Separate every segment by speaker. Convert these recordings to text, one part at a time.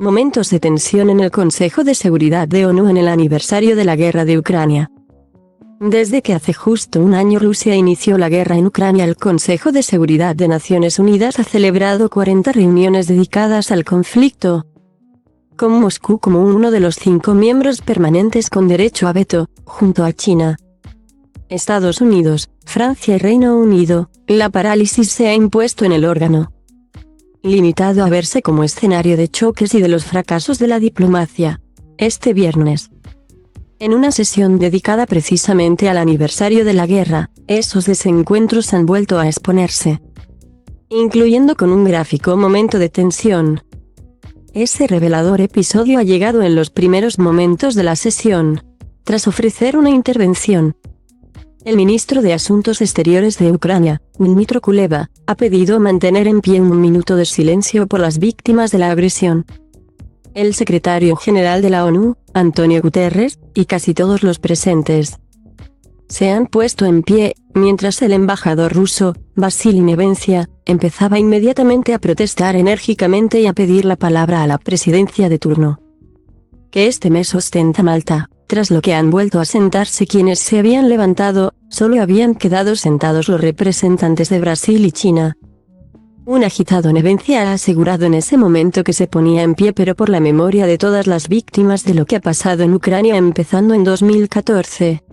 Speaker 1: Momentos de tensión en el Consejo de Seguridad de ONU en el aniversario de la guerra de Ucrania. Desde que hace justo un año Rusia inició la guerra en Ucrania, el Consejo de Seguridad de Naciones Unidas ha celebrado 40 reuniones dedicadas al conflicto, con Moscú como uno de los 5 miembros permanentes con derecho a veto, junto a China, Estados Unidos, Francia y Reino Unido. La parálisis se ha impuesto en el órgano, limitado a verse como escenario de choques y de los fracasos de la diplomacia. Este viernes, en una sesión dedicada precisamente al aniversario de la guerra, esos desencuentros han vuelto a exponerse, incluyendo con un gráfico momento de tensión. Ese revelador episodio ha llegado en los primeros momentos de la sesión, tras ofrecer una intervención. El ministro de Asuntos Exteriores de Ucrania, Dmytro Kuleba, ha pedido mantener en pie un minuto de silencio por las víctimas de la agresión. El secretario general de la ONU, Antonio Guterres, y casi todos los presentes se han puesto en pie, mientras el embajador ruso, Vasily Nevencia, empezaba inmediatamente a protestar enérgicamente y a pedir la palabra a la presidencia de turno, que este mes ostenta Malta. Tras lo que han vuelto a sentarse quienes se habían levantado, solo habían quedado sentados los representantes de Brasil y China. Un agitado Nevencia ha asegurado en ese momento que se ponía en pie, pero por la memoria de todas las víctimas de lo que ha pasado en Ucrania empezando en 2014.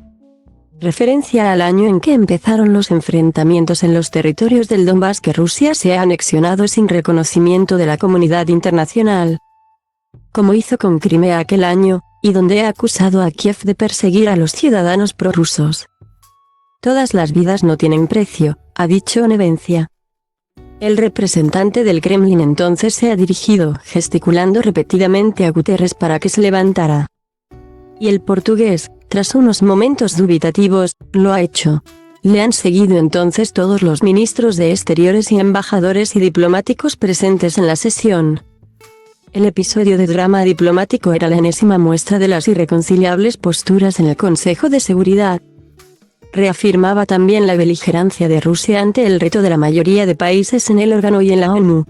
Speaker 1: Referencia al año en que empezaron los enfrentamientos en los territorios del Donbass que Rusia se ha anexionado sin reconocimiento de la comunidad internacional, como hizo con Crimea aquel año, y donde ha acusado a Kiev de perseguir a los ciudadanos prorrusos. Todas las vidas no tienen precio, ha dicho Nevencia. El representante del Kremlin entonces se ha dirigido, gesticulando repetidamente a Guterres para que se levantara. Y el portugués, tras unos momentos dubitativos, lo ha hecho. Le han seguido entonces todos los ministros de Exteriores y embajadores y diplomáticos presentes en la sesión. El episodio de drama diplomático era la enésima muestra de las irreconciliables posturas en el Consejo de Seguridad. Reafirmaba también la beligerancia de Rusia ante el reto de la mayoría de países en el órgano y en la ONU,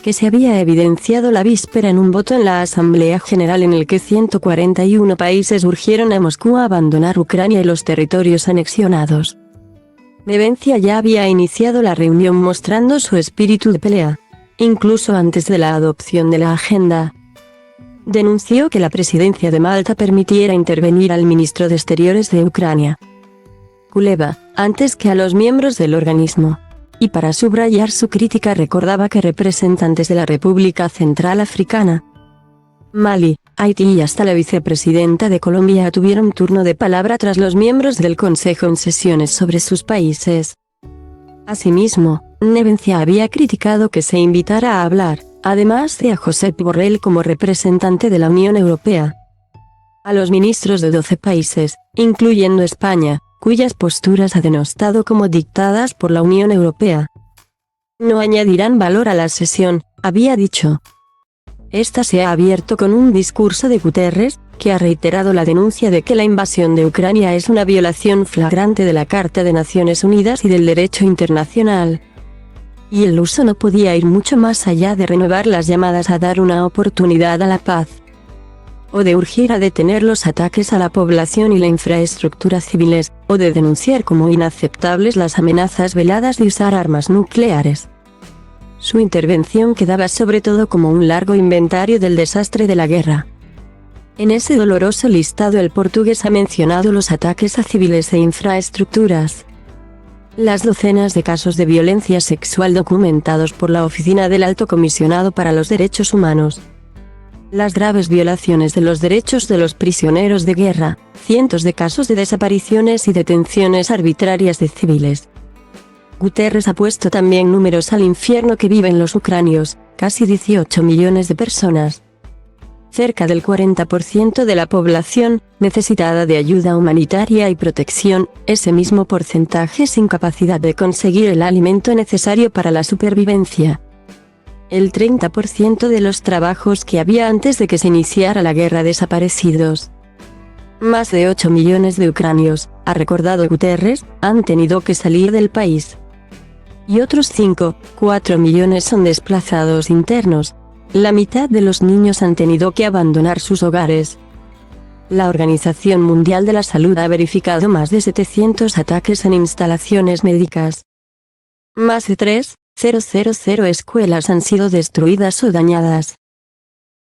Speaker 1: que se había evidenciado la víspera en un voto en la Asamblea General en el que 141 países urgieron a Moscú a abandonar Ucrania y los territorios anexionados. Nevencia ya había iniciado la reunión mostrando su espíritu de pelea, incluso antes de la adopción de la agenda. Denunció que la presidencia de Malta permitiera intervenir al ministro de Exteriores de Ucrania, Kuleba, antes que a los miembros del organismo. Y para subrayar su crítica recordaba que representantes de la República Central Africana, Mali, Haití y hasta la vicepresidenta de Colombia tuvieron turno de palabra tras los miembros del Consejo en sesiones sobre sus países. Asimismo, Nevencia había criticado que se invitara a hablar, además de a Josep Borrell como representante de la Unión Europea, a los ministros de 12 países, incluyendo España, cuyas posturas ha denostado como dictadas por la Unión Europea. No añadirán valor a la sesión, había dicho. Esta se ha abierto con un discurso de Guterres, que ha reiterado la denuncia de que la invasión de Ucrania es una violación flagrante de la Carta de Naciones Unidas y del derecho internacional. Y el ruso no podía ir mucho más allá de renovar las llamadas a dar una oportunidad a la paz, o de urgir a detener los ataques a la población y la infraestructura civiles, o de denunciar como inaceptables las amenazas veladas de usar armas nucleares. Su intervención quedaba sobre todo como un largo inventario del desastre de la guerra. En ese doloroso listado el portugués ha mencionado los ataques a civiles e infraestructuras, las docenas de casos de violencia sexual documentados por la Oficina del Alto Comisionado para los Derechos Humanos, las graves violaciones de los derechos de los prisioneros de guerra, cientos de casos de desapariciones y detenciones arbitrarias de civiles. Guterres ha puesto también números al infierno que viven los ucranios, casi 18 millones de personas. Cerca del 40% de la población, necesitada de ayuda humanitaria y protección, ese mismo porcentaje sin capacidad de conseguir el alimento necesario para la supervivencia. El 30% de los trabajos que había antes de que se iniciara la guerra desaparecidos. Más de 8 millones de ucranios, ha recordado Guterres, han tenido que salir del país. Y otros 4 millones son desplazados internos. La mitad de los niños han tenido que abandonar sus hogares. La Organización Mundial de la Salud ha verificado más de 700 ataques en instalaciones médicas. Más de 3,000 escuelas han sido destruidas o dañadas.